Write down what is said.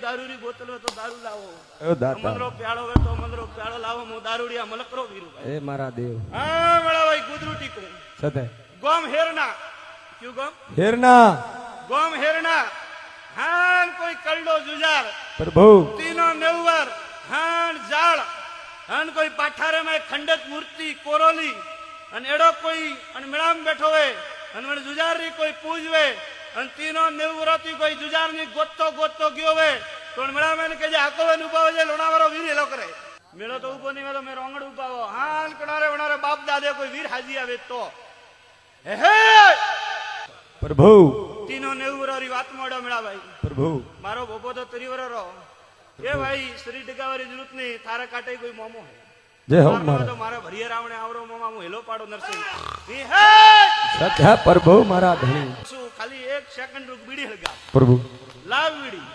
દારૂની બોતલ હોય તો દારૂ લાવો, એ દાતા મંદરો પ્યાળો હોય તો મંદરો પ્યાળો લાવો, હું દારૂડિયા મલકરો વીરુભાઈ. એ મારા દેવ હા મેળાભાઈ ગુદરું ટીકું સતે ગોમ હેરના ક્યું ગોમ હેરના ગોમ હેરના હાન કોઈ કલડો જુજાર પ્રભુ તીનો નેવર હાન જાળ હાન કોઈ પાઠારે માં ખંડત મૂર્તિ કોરોલી અને એડો કોઈ અને મેળામાં બેઠો હોય અને મને જુજારની કોઈ પૂજવે અને તીનો નેવરાતી કોઈ જુજારની ગોતતો ગયો હોય તો મેળામાં કે જે આકોવન ઉભાવો છે લોણાવાળો વીર એલો કરે. મેળો તો ઉભો નહીં તો મેં રોંગડ ઉભાવો હાન કણારે વણારે બાપ દાદે કોઈ વીર હાજી આવે તો હે પ્રભુ તીનો નેવરારી વાત મોડો મેળાભાઈ પ્રભુ મારો બોબો તો તરીવરો એ ભાઈ શ્રી ડગાવારી જરૂરત નહીં થારા કાટે કોઈ મોમો હે જય હો મારા મારા તો મારા ભરિયા રાવણે આવરો મોમા હું હેલો પાડો નરસિંહ ઈ હે સત્ય પ્રભુ મારા ધણી શું ખાલી 1 સેકન્ડ રૂક બીડી હળગા પ્રભુ લાવ બીડી